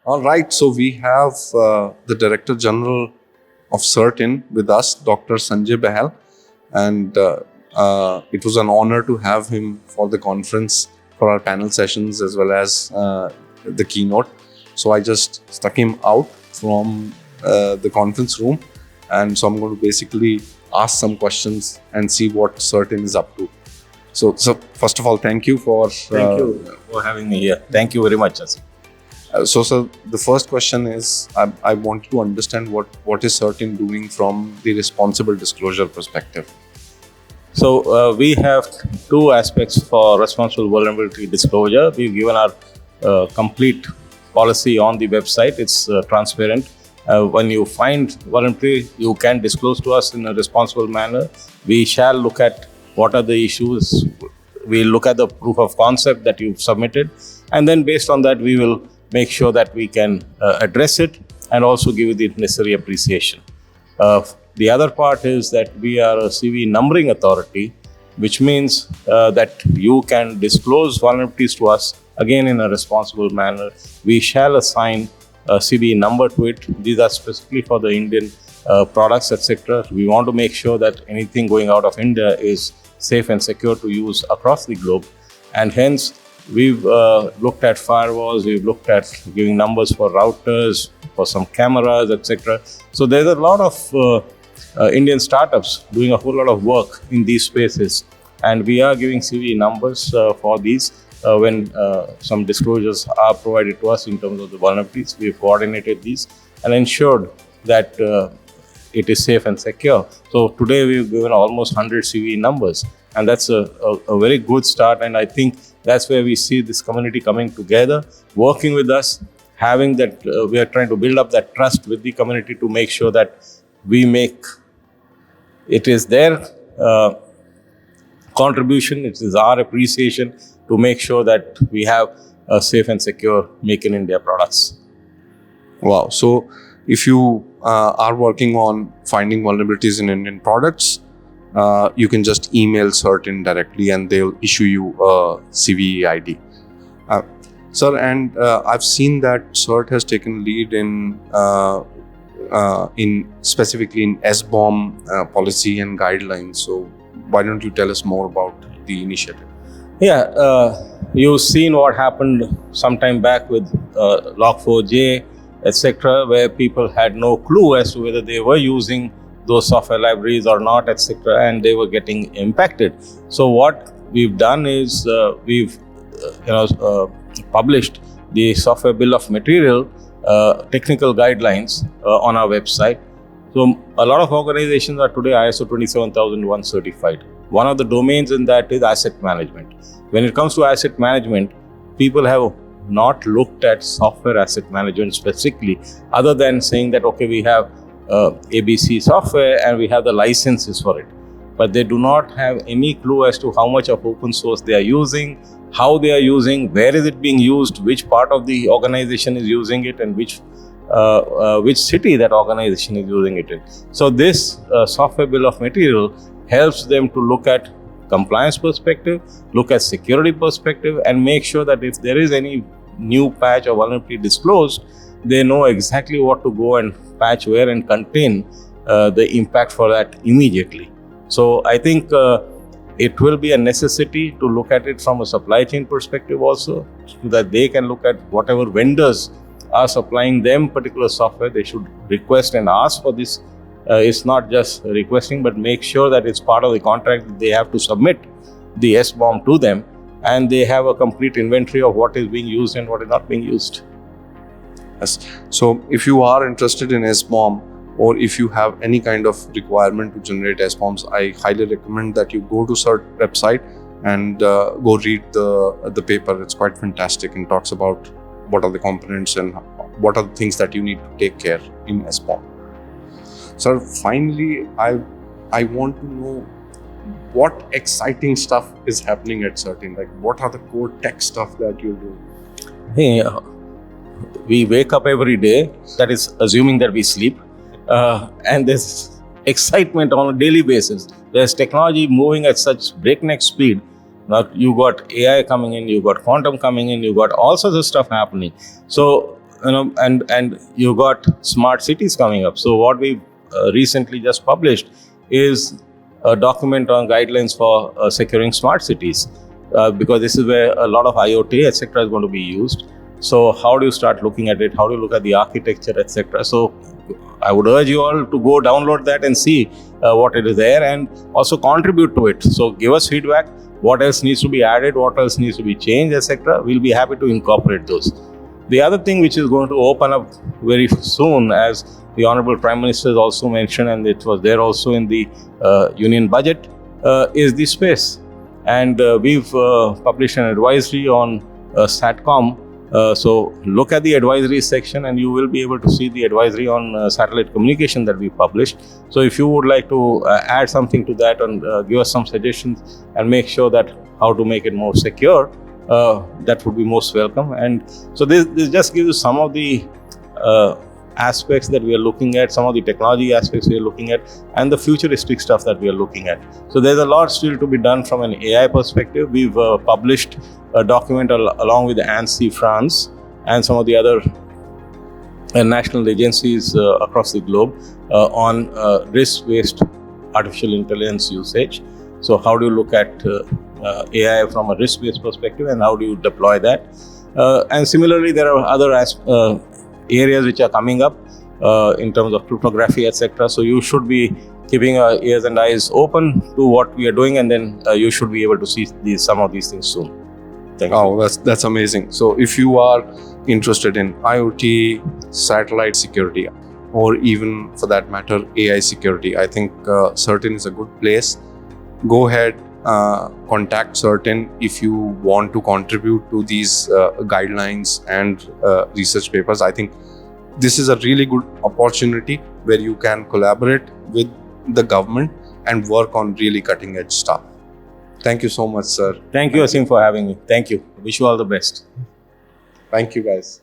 All right, so we have the Director General of CERT-In with us, Dr. Sanjay Bahl, and it was an honor to have him for the conference, for our panel sessions as well as the keynote. So I just stuck him out from the conference room, and so I'm going to basically ask some questions and see what CERT-In is up to. So first of all, thank you for having me here. Thank you very much, Aseem. So, sir, the first question is, I want to understand what is CERT-In doing from the responsible disclosure perspective. So, we have two aspects for responsible vulnerability disclosure. We've given our complete policy on the website. It's transparent. When you find vulnerability, you can disclose to us in a responsible manner. We shall look at what are the issues. We'll look at the proof of concept that you've submitted. And then based on that, we will make sure that we can address it and also give you the necessary appreciation. The other part is that we are a CVE numbering authority, which means that you can disclose vulnerabilities to us, again in a responsible manner. We shall assign a CVE number to it. These are specifically for the Indian products, etc. We want to make sure that anything going out of India is safe and secure to use across the globe, and hence we've looked at firewalls, we've looked at giving numbers for routers, for some cameras, etc. So there's a lot of Indian startups doing a whole lot of work in these spaces, and we are giving CVE numbers for these when some disclosures are provided to us in terms of the vulnerabilities. We've coordinated these and ensured that it is safe and secure. So today we've given almost 100 CVE numbers, and that's a very good start. And I think that's where we see this community coming together, working with us, having that we are trying to build up that trust with the community to make sure that we make it is their contribution, it is our appreciation to make sure that we have a safe and secure Make in India products. Wow. So if you are working on finding vulnerabilities in Indian products, you can just email CERT-In directly and they'll issue you a CVE ID. Sir, and I've seen that CERT has taken lead in specifically in SBOM policy and guidelines. So why don't you tell us more about the initiative? Yeah, you've seen what happened some time back with Log4j, etc., where people had no clue as to whether they were using those software libraries or not, etc., and they were getting impacted. So what we've done is we've published the software bill of material, technical guidelines on our website. So a lot of organizations are today ISO 27001 certified. One of the domains in that is asset management. When it comes to asset management, people have not looked at software asset management specifically, other than saying that, okay, we have ABC software and we have the licenses for it. But they do not have any clue as to how much of open source they are using, how they are using, where is it being used, which part of the organization is using it, and which city that organization is using it in. So this software bill of material helps them to look at compliance perspective, look at security perspective, and make sure that if there is any new patch or vulnerability disclosed, they know exactly what to go and patch where and contain the impact for that immediately. So I think it will be a necessity to look at it from a supply chain perspective also, so that they can look at whatever vendors are supplying them particular software. They should request and ask for this. It's not just requesting, but make sure that it's part of the contract that they have to submit the SBOM to them, and they have a complete inventory of what is being used and what is not being used. Yes. So if you are interested in SBOM, or if you have any kind of requirement to generate SBOMs, I highly recommend that you go to CERT website and go read the paper. It's quite fantastic and talks about what are the components and what are the things that you need to take care in SBOM. Sir, finally, I want to know what exciting stuff is happening at CERT-In. Like, what are the core tech stuff that you're doing? Hey, we wake up every day, that is assuming that we sleep, and there's excitement on a daily basis. There's technology moving at such breakneck speed. Now you got AI coming in, you got quantum coming in, you got all sorts of stuff happening. So and you got smart cities coming up. So what we recently just published is a document on guidelines for securing smart cities, because this is where a lot of IoT, etc., is going to be used. So how do you start looking at it? How do you look at the architecture, etc.? So I would urge you all to go download that and see what it is there, and also contribute to it. So give us feedback. What else needs to be added? What else needs to be changed, etc.? We'll be happy to incorporate those. The other thing which is going to open up very soon, as the Honorable Prime Minister has also mentioned, and it was there also in the Union budget, is the space. And we've published an advisory on Satcom. So look at the advisory section and you will be able to see the advisory on satellite communication that we published. So if you would like to add something to that and give us some suggestions and make sure that how to make it more secure, that would be most welcome. And so this just gives you some of the aspects that we are looking at, some of the technology aspects we are looking at, and the futuristic stuff that we are looking at. So there's a lot still to be done from an AI perspective. We've published a document along with ANSI France and some of the other national agencies across the globe on risk-based artificial intelligence usage. So how do you look at AI from a risk-based perspective, and how do you deploy that? And similarly, there are other areas which are coming up in terms of cryptography, etc. So you should be keeping your ears and eyes open to what we are doing, and then you should be able to see some of these things soon. Thank you. Oh, that's amazing. So if you are interested in IoT, satellite security, or even for that matter AI security, I think CERT-In is a good place. Go ahead, contact CERT-In if you want to contribute to these guidelines and research papers. I think this is a really good opportunity where you can collaborate with the government and work on really cutting edge stuff. Thank you so much, sir. Thank you, Aseem, for having me. Thank you. Wish you all the best. Thank you, guys.